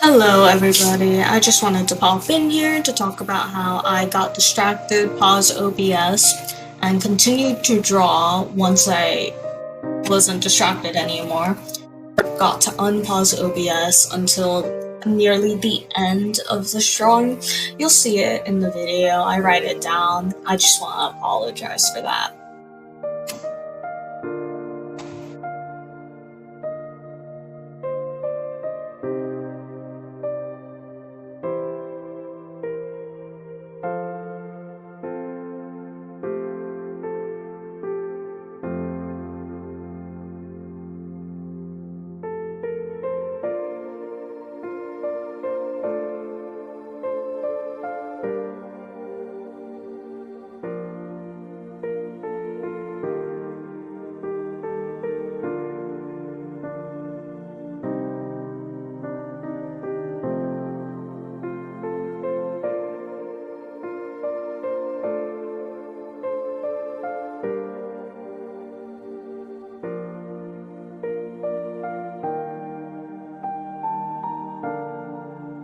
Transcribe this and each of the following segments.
Hello, everybody. I just wanted to pop in here to talk about how I got distracted, paused OBS, and continued to draw once I wasn't distracted anymore. Forgot to unpause OBS until nearly the end of the drawing. You'll see it in the video. I write it down. I just want to apologize for that.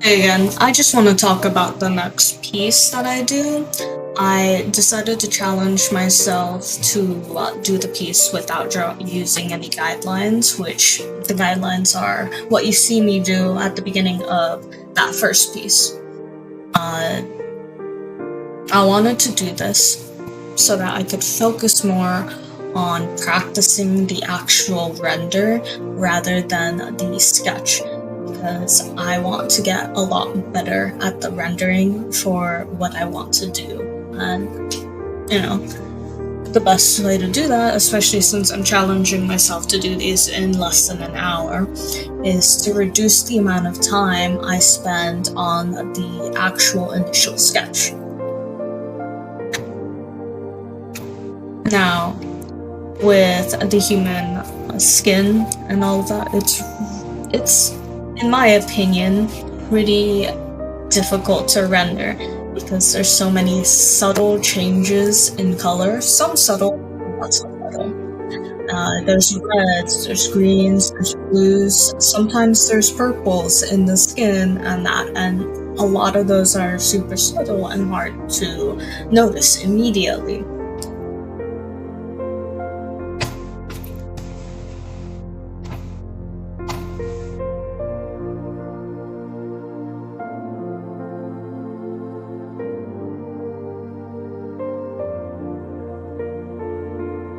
Hey again, I just want to talk about the next piece that I do. I decided to challenge myself to do the piece without using any guidelines, which the guidelines are what you see me do at the beginning of that first piece. I wanted to do this so that I could focus more on practicing the actual render rather than the sketch, because I want to get a lot better at the rendering for what I want to do. And, the best way to do that, especially since I'm challenging myself to do these in less than an hour, is to reduce the amount of time I spend on the actual initial sketch. Now, with the human skin and all of that, it's in my opinion pretty difficult to render because there's so many subtle changes in color. Some subtle, not so subtle. There's reds, there's greens, there's blues. Sometimes there's purples in the skin and a lot of those are super subtle and hard to notice immediately.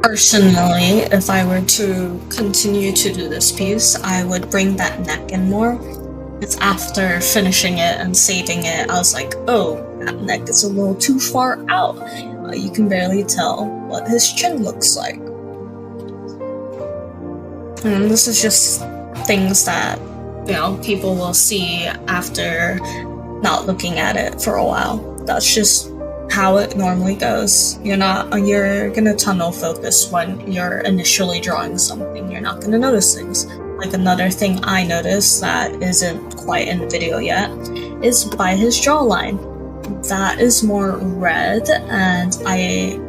Personally, if I were to continue to do this piece, I would bring that neck in more. It's after finishing it and saving it, I was like, oh, that neck is a little too far out. You can barely tell what his chin looks like. And this is just things that, people will see after not looking at it for a while. That's just how it normally goes. You're gonna tunnel focus when you're initially drawing something. You're not gonna notice things. Like another thing I noticed that isn't quite in the video yet is by his jawline. That is more red, and I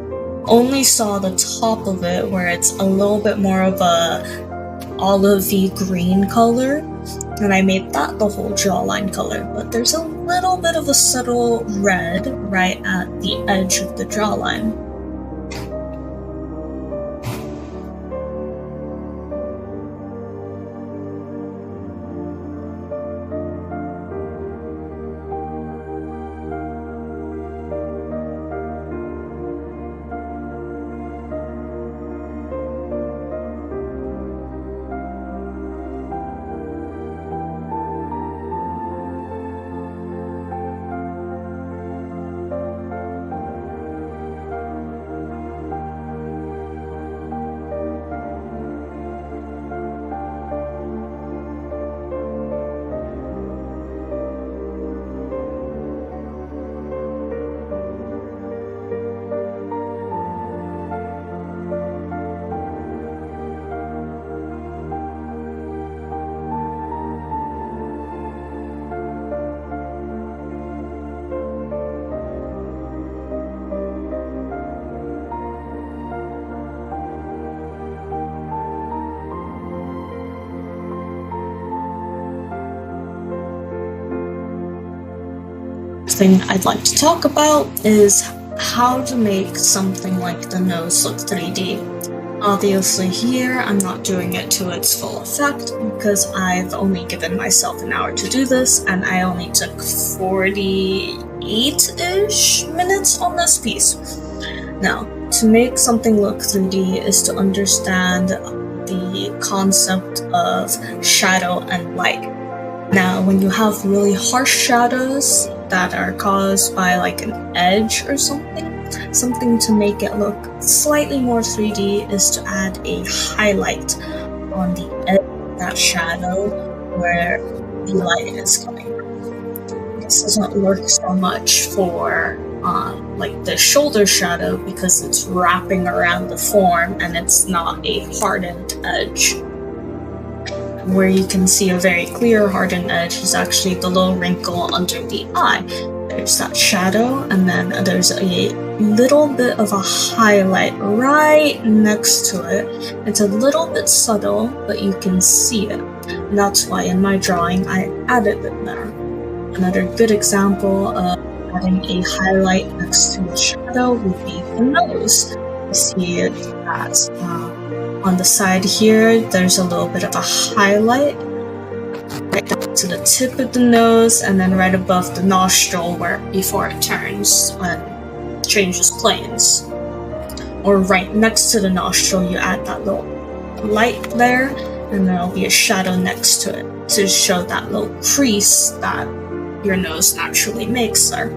only saw the top of it where it's a little bit more of a olivey green color, and I made that the whole jawline color, but there's a little bit of a subtle red right at the edge of the jawline. thing I'd like to talk about is how to make something like the nose look 3D. Obviously here, I'm not doing it to its full effect because I've only given myself an hour to do this, and I only took 48-ish minutes on this piece. Now, to make something look 3D is to understand the concept of shadow and light. Now, when you have really harsh shadows that are caused by like an edge or something to make it look slightly more 3D is to add a highlight on the edge of that shadow where the light is coming from. This doesn't work so much for like the shoulder shadow because it's wrapping around the form and it's not a hardened edge. Where you can see a very clear hardened edge is actually the little wrinkle under the eye. There's that shadow, and then there's a little bit of a highlight right next to it. It's a little bit subtle, but you can see it. And that's why in my drawing I added it there. Another good example of adding a highlight next to a shadow would be the nose. You see that on the side here, there's a little bit of a highlight right down to the tip of the nose, and then right above the nostril before it turns and changes planes. Or right next to the nostril, you add that little light there, and there'll be a shadow next to it to show that little crease that your nose naturally makes there.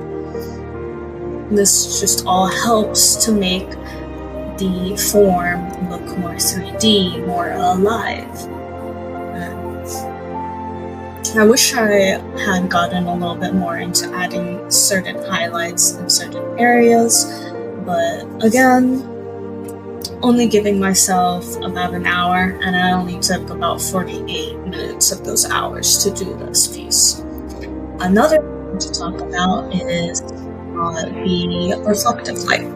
This just all helps to make the form look more 3D, more alive. I wish I had gotten a little bit more into adding certain highlights in certain areas, but again, only giving myself about an hour, and I only took about 48 minutes of those hours to do this piece. Another thing to talk about is the reflective light.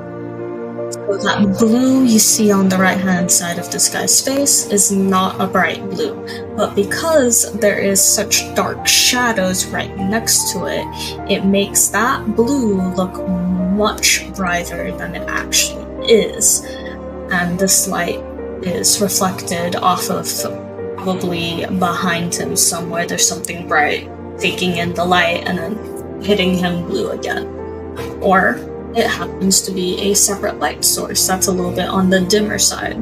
So that blue you see on the right hand side of this guy's face is not a bright blue, but because there is such dark shadows right next to it, it makes that blue look much brighter than it actually is. And this light is reflected off of probably behind him somewhere. There's something bright taking in the light and then hitting him blue again. Or it happens to be a separate light source that's a little bit on the dimmer side.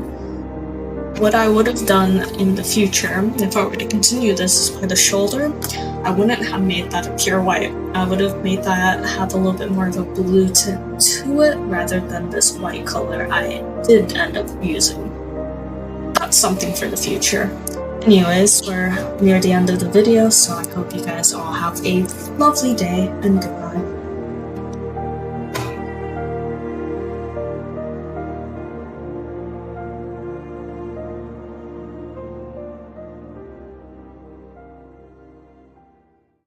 What I would have done in the future, if I were to continue this by the shoulder, I wouldn't have made that a pure white. I would have made that have a little bit more of a blue tint to it rather than this white color I did end up using. That's something for the future. Anyways, we're near the end of the video, so I hope you guys all have a lovely day, and goodbye.